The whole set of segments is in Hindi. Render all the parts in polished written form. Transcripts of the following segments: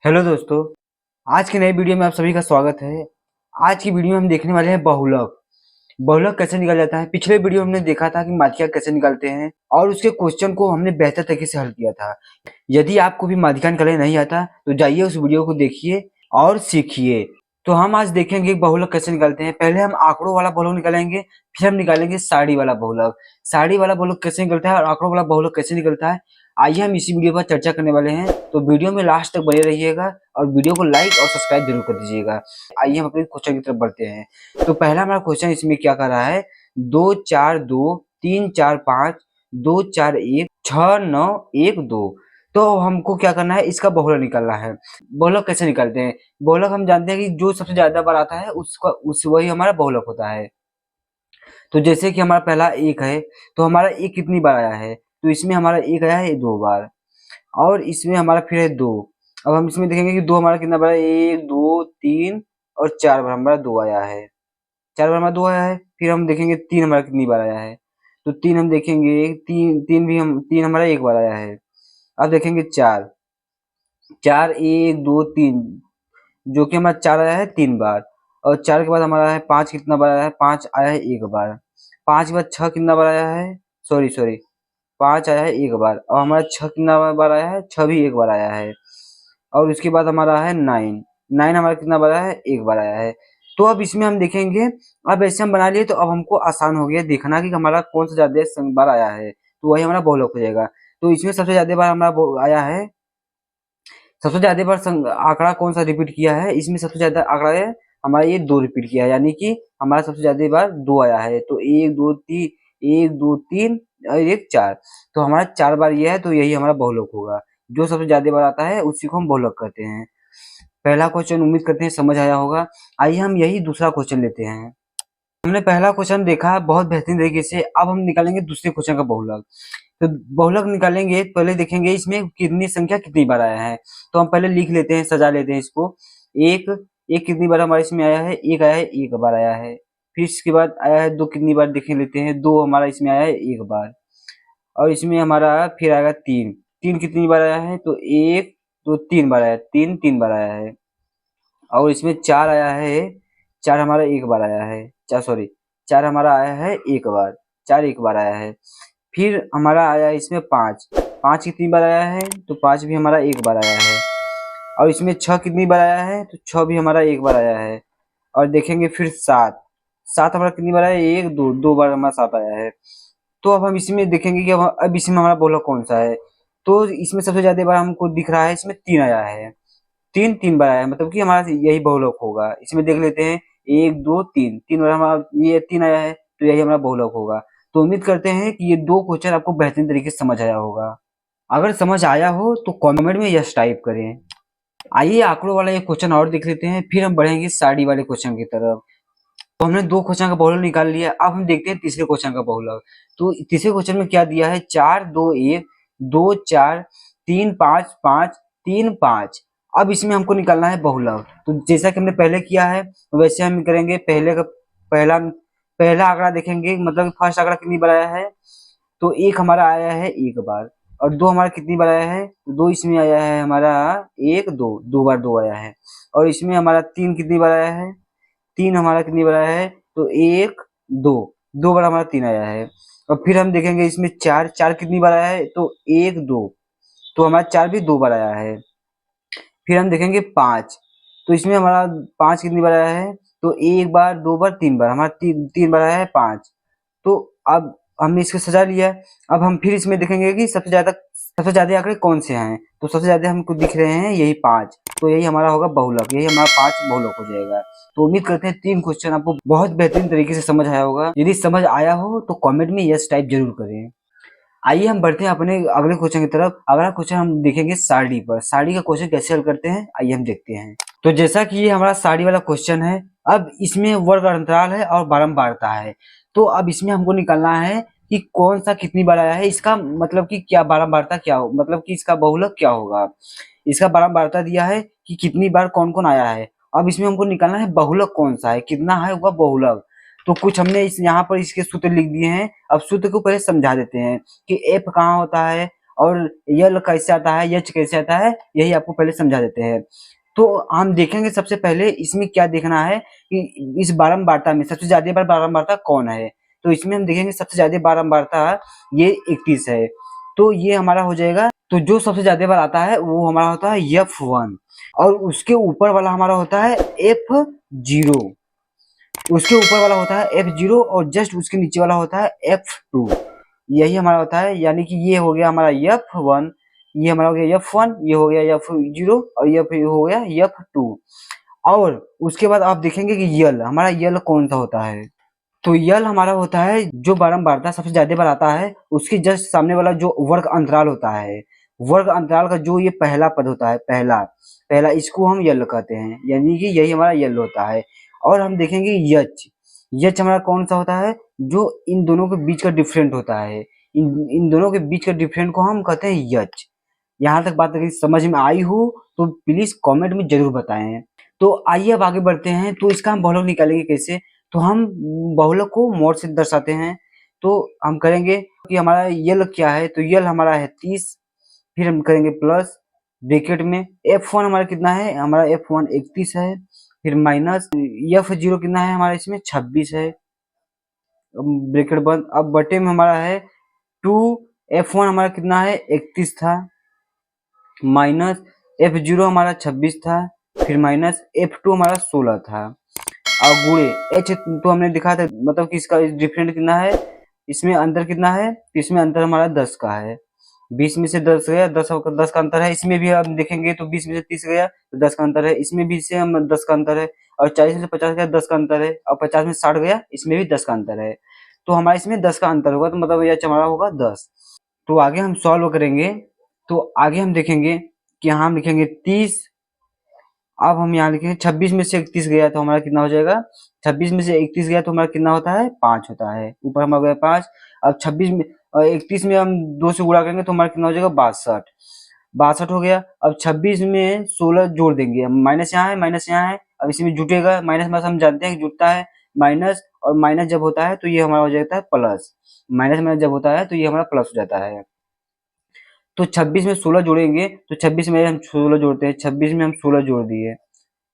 हेलो दोस्तों, आज की नई वीडियो में आप सभी का स्वागत है। आज की वीडियो में हम देखने वाले हैं बहुलक। बहुलक कैसे निकल जाता है। पिछले वीडियो में हमने देखा था कि माध्यिका कैसे निकालते हैं और उसके क्वेश्चन को हमने बेहतर तरीके से हल किया था। यदि आपको भी माध्यिका निकालने नहीं आता तो जाइए उस वीडियो को देखिए और सीखिए। तो हम आज देखेंगे बहुलक कैसे निकालते हैं। पहले हम आंकड़ों वाला बहुलक निकालेंगे, फिर हम निकालेंगे साड़ी वाला बहुलक। साड़ी वाला बहुलक कैसे निकलता है और आंकड़ों वाला बहुलक कैसे निकलता है, आइए हम इसी वीडियो पर चर्चा करने वाले हैं। तो वीडियो में लास्ट तक बने रहिएगा और वीडियो को लाइक और सब्सक्राइब जरूर कर दीजिएगा। आइए हम अपने क्वेश्चन की तरफ बढ़ते हैं। तो पहला हमारा क्वेश्चन इसमें क्या कर रहा है, 2 4 2 3 4 5 2 4 1 6 9 1 2। तो हमको क्या करना है, इसका बहुलक निकालना है। बहुलक कैसे निकालते हैं, बहुलक हम जानते हैं कि जो सबसे ज्यादा बार आता है उसका वही हमारा बहुलक होता है। तो जैसे कि हमारा पहला एक है, तो हमारा एक कितनी बार आया है, तो इसमें हमारा एक आया है 2 बार और इसमें हमारा फिर है 2। अब हम इसमें देखेंगे कि 2 हमारा कितना बार है, 1 2 3 और 4 बार हमारा 2 आया है। 4 बार हमारा 2 आया है। फिर हम देखेंगे 3 हमारा कितनी बार आया है, तो 3 हम देखेंगे, 3 हमारा 1 बार आया है। अब देखेंगे 4, 4 1 2 3, जो कि हमारा 4 आया है 3 बार। और 4 के बाद हमारा है 5, कितना बार आया है, 5 आया है 1 बार। 5 के बाद 6 कितना बार आया है, सॉरी सॉरी 5 आया है 1 बार और हमारा 6 कितना बार आया है, 6 भी 1 बार आया है। और उसके बाद हमारा है 9, 9 हमारा कितना बार आया है, 1 बार आया है। तो अब इसमें हम देखेंगे, अब ऐसे हम बना लिए तो अब हमको आसान हो गया देखना कि हमारा कौन सा ज्यादा बार आया है, तो वही हमारा बहुलक हो जाएगा। तो इसमें सबसे ज्यादा बार हमारा आया है, सबसे ज्यादा बार आंकड़ा कौन सा रिपीट किया है, इसमें सबसे ज्यादा आंकड़ा है हमारा ये 2 रिपीट किया है, यानी कि हमारा सबसे ज्यादा बार 2 आया है। तो 1 2 3 और 1 4, तो हमारा 4 बार ये है, तो यही हमारा बहुलक होगा। जो सबसे ज्यादा बार आता है उसी को हम बहुलक कहते हैं। पहला क्वेश्चन उम्मीद करते हैं समझ आया होगा। आइए हम यही दूसरा क्वेश्चन लेते हैं। हमने पहला क्वेश्चन देखा बहुत बेहतरीन तरीके से, अब हम निकालेंगे दूसरे क्वेश्चन का बहुलक। तो बहुलक निकालेंगे, पहले देखेंगे इसमें कितनी संख्या कितनी बार आया है। तो हम पहले लिख लेते हैं, सजा लेते हैं इसको। एक, एक कितनी बार हमारे इसमें आया है, एक आया है 1 बार आया है। फिर इसके बाद आया है 2, कितनी बार देख लेते हैं, 2 हमारा इसमें आया है 1 बार। और इसमें हमारा फिर आएगा 3, 3 कितनी बार आया है, तो 1 2 3 बार आया है, 3 3 बार आया है। और इसमें 4 आया है, 4 हमारा 1 बार आया है, 4 सॉरी 4 हमारा आया है 1 बार, 4 1 बार आया है। फिर हमारा आया इसमें 5, 5 कितनी बार आया है, तो 5 भी हमारा 1 बार आया है। और इसमें 6 कितनी बार आया है, तो 6 भी हमारा 1 बार आया है। और देखेंगे फिर 7, 7 हमारा कितनी बार आया है, 1 2 2 बार हमारा 7 आया है। तो अब हम इसमें देखेंगे कि अब इसमें हमारा बहुलक कौन सा है। तो इसमें सबसे ज्यादा बार हमको दिख रहा है, इसमें 3 आया है, 3 3 बार आया है, मतलब कि हमारा यही बहुलक होगा। इसमें देख लेते हैं, 1 2 3, 3 बार हमारा ये 3 आया है, तो यही हमारा बहुलक होगा। तो उम्मीद करते हैं कि ये 2 क्वेश्चन आपको बेहतरीन तरीके से समझ आया होगा। अगर समझ आया हो तो कमेंट में यस टाइप करें। आइए आंकड़ों वाला एक क्वेश्चन और देख लेते हैं, फिर हम बढ़ेंगे साड़ी वाले क्वेश्चन की तरफ। तो हमने 2 क्वेश्चन का बहुलक निकाल लिया, अब हम देखते हैं तीसरे क्वेश्चन का बहुलक। तो तीसरे क्वेश्चन में क्या दिया है, 4 2 1 2 4 3 5 5 3 5। अब इसमें हमको निकालना है बहुलक। तो जैसा कि हमने पहले किया है वैसे हम करेंगे। पहला पहला आंकड़ा देखेंगे, मतलब फर्स्ट आंकड़ा कितनी बार आया है, तो 1 हमारा आया है 1 बार। और 2 हमारा कितनी बार आया है, तो 2 इसमें आया है हमारा, 1 2 2 बार 2 आया है। और इसमें हमारा 3 कितनी बार आया है, 3 हमारा कितनी बार आया है, तो 1 2 2 बार हमारा 3 आया है। और फिर हम देखेंगे इसमें 4, 4 कितनी बार आया है, तो 1 2, तो हमारा 4 भी 2 बार आया है। फिर हम देखेंगे 5, तो इसमें हमारा 5 कितनी बार आया है, तो 1 बार 2 बार 3 बार, हमारा 3 बार आया है 5। तो अब हमने इसको सजा लिया। अब हम फिर इसमें देखेंगे कि सबसे ज्यादा आंकड़े कौन से हैं, तो सबसे ज्यादा हमको दिख रहे हैं यही 5, तो यही हमारा होगा बहुलक, यही हमारा 5 बहुलक हो जाएगा। तो उम्मीद करते हैं 3 क्वेश्चन आपको बहुत बेहतरीन तरीके से समझ आया होगा। यदि समझ आया हो तो कमेंट में यस टाइप जरूर करें। आइए हम बढ़ते हैं अपने अगले क्वेश्चन की तरफ। अगला क्वेश्चन हम देखेंगे साड़ी पर। साड़ी का क्वेश्चन कैसे हल करते हैं, आइए हम देखते हैं। तो जैसा कि ये हमारा साड़ी वाला क्वेश्चन है, अब इसमें वर्ग अंतराल है और बारंबारता है। तो अब इसमें हमको निकालना है कि कौन सा कितनी बार आया है, इसका मतलब कि क्या बारंबारता क्या हो, मतलब कि इसका बहुलक क्या होगा। इसका बारंबारता दिया है कि कितनी बार कौन कौन आया है। अब इसमें हमको निकालना है बहुलक कौन सा है, कितना है वह बहुलक। तो कुछ हमने इस यहाँ पर इसके सूत्र लिख दिए हैं। अब सूत्र को पहले समझा देते हैं कि एफ कहाँ होता है और यल कैसे आता है, यच कैसे आता है, यही आपको पहले समझा देते हैं। तो हम देखेंगे सबसे पहले इसमें क्या देखना है कि इस बारंबारता में सबसे ज्यादा बार बारंबारता कौन है। तो इसमें हम देखेंगे सबसे ज्यादा बारंबारता ये 31 है। तो ये हमारा हो जाएगा, तो जो सबसे ज्यादा बार आता है वो हमारा होता है F1, और उसके ऊपर वाला हमारा होता है F0, उसके ऊपर वाला होता है F0 और जस्ट उसके नीचे वाला होता है F2। यही हमारा होता है, यानी कि ये हो गया हमारा F1, ये हमारा हो गया F1, ये हो गया F0 और ये हो गया F2। और उसके बाद आप देखेंगे कि यल हमारा यल कौन सा होता है। तो यल हमारा होता है जो बारंबारता सबसे ज्यादा बार आता है उसके जस्ट सामने वाला जो वर्ग अंतराल होता है, वर्ग अंतराल का जो ये पहला पद होता है, पहला पहला इसको हम यल कहते हैं, यानी कि यही हमारा यल होता है। और हम देखेंगे यच, यच हमारा कौन सा होता है, जो इन दोनों के बीच का डिफरेंट होता है, इन दोनों के बीच का डिफरेंट को हम कहते हैं यच। यहाँ तक बात अगर समझ में आई हो तो प्लीज कमेंट में जरूर बताएं। तो आइए अब आगे बढ़ते हैं। तो इसका हम बहुलक निकालेंगे कैसे, तो हम बहुलक को मोड से दर्शाते हैं। तो हम करेंगे कि हमारा यल क्या है, तो यल हमारा है 30, फिर हम करेंगे प्लस ब्रैकेट में F1 हमारा कितना है, हमारा F1 31 है, फिर माइनस F0 कितना है हमारा इसमें 26 है, ब्रैकेट बंद। अब बटे में हमारा है 2, F1 हमारा कितना है 31 था, माइनस F0 हमारा 26 था, फिर माइनस F2 हमारा 16 था, और गुणे H तो हमने दिखा था, मतलब कि इसका डिफरेंट कितना है, इसमें अंतर कितना है, तो इसमें अंतर हमारा 10 का है, 20 में से 10 गया, 10 का अंतर है। इसमें भी हम देखेंगे तो 20 में से 30 गया तो 10 का अंतर है, इसमें भी से हम 10 का अंतर है, और 40 में से 50 गया 10 का अंतर है, और 50 में से 60 गया इसमें भी 10 का अंतर है। तो हमारा इसमें 10 का अंतर होगा, तो मतलब यह हमारा होगा 10। तो आगे हम सॉल्व करेंगे, तो आगे हम देखेंगे कि यहाँ हम लिखेंगे 30। अब हम यहाँ लिखेंगे 26 में से 31 गया तो हमारा कितना हो जाएगा, 26 में से 31 गया तो हमारा कितना होता है 5 होता है, ऊपर हमारा गया 5। अब 26 में 31 में हम 2 से गुणा करेंगे तो हमारा कितना हो जाएगा 62, 62 हो गया। अब 26 में 16 जोड़ देंगे, माइनस यहाँ है माइनस यहाँ है, अब इसमें जुटेगा, माइनस माइनस हम जानते हैं कि जुटता है, माइनस और माइनस जब होता है तो ये हमारा हो जाता है प्लस, माइनस माइनस जब होता है तो ये हमारा प्लस हो जाता है। तो 26 में 16 जोड़ेंगे, तो 26 में हम 16 जोड़ते हैं, 26 में हम 16 जोड़ दिए,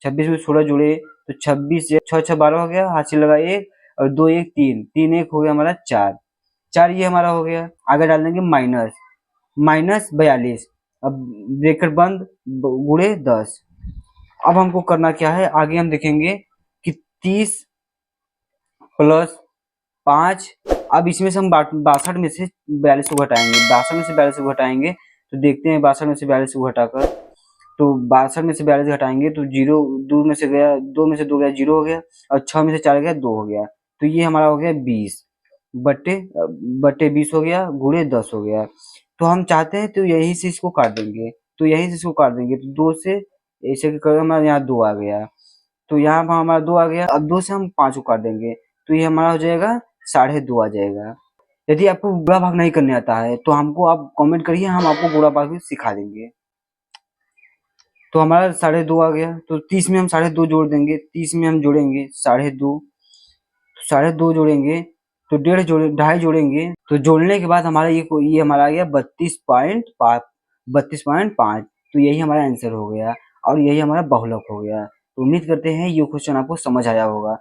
26 में 16 जोड़े तो 26 6 6 12 हो गया, हाथ से लगा 1 और 2 1 3 3 1 हो गया हमारा 4, 4 ये हमारा हो गया। आगे डाल देंगे माइनस, माइनस 42, अब ब्रैकेट बंद गुणे 10। अब हमको करना क्या है, आगे हम देखेंगे कि 30 प्लस 5। अब इसमें से हम 62 में से 42 को घटाएंगे, 62 में से 42 को घटाएंगे तो देखते हैं 62 में से 42 को घटाकर, तो 62 में से 42 घटाएंगे तो 0 2 में से गया, 2 में से 2 गया 0 हो गया, और 6 में से 4 गया 2 हो गया, तो ये हमारा हो गया 20 बट्टे बट्टे 20 हो गया, गुणे 10 हो गया। तो हम चाहते हैं तो यहीं से इसको काट देंगे, तो यहीं से इसको काट देंगे, तो 2 से ऐसे कर हमारा यहाँ 2 आ गया, तो यहाँ पर हमारा 2 आ गया। अब 2 से हम 5 को काट देंगे तो ये हमारा हो जाएगा 2.5 आ जाएगा। यदि आपको गुणा भाग नहीं करने आता है तो हमको आप कमेंट करिए, हम आपको गुणा भाग भी सिखा देंगे। तो हमारा 2.5 आ गया, तो 30 में हम 2.5 जोड़ देंगे, 30 में हम जोड़ेंगे 2.5, 2.5 जोड़ेंगे तो 1.5 जोड़ेंगे, तो जोड़ने के बाद हमारा ये हमारा आ गया 32.5, 32.5। तो यही हमारा आंसर हो गया और यही हमारा बहुलक हो गया। तो उम्मीद करते हैं ये क्वेश्चन आपको समझ आया होगा।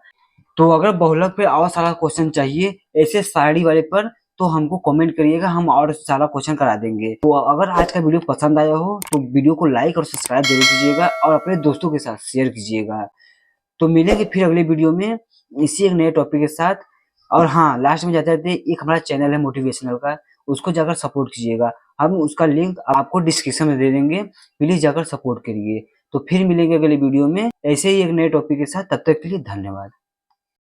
तो अगर बहुलक पे और सारा क्वेश्चन चाहिए ऐसे साड़ी वाले पर, तो हमको कमेंट करिएगा, हम और सारा क्वेश्चन करा देंगे। तो अगर आज का वीडियो पसंद आया हो तो वीडियो को लाइक और सब्सक्राइब जरूर कीजिएगा और अपने दोस्तों के साथ शेयर कीजिएगा। तो मिलेंगे फिर अगले वीडियो में इसी एक नए टॉपिक के साथ। और हाँ, लास्ट में जाते जाते एक हमारा चैनल है मोटिवेशनल का, उसको जाकर सपोर्ट कीजिएगा, हम उसका लिंक आपको डिस्क्रिप्शन में दे देंगे, प्लीज जाकर सपोर्ट करिए। तो फिर मिलेंगे अगले वीडियो में ऐसे ही एक नए टॉपिक के साथ, तब तक के लिए धन्यवाद।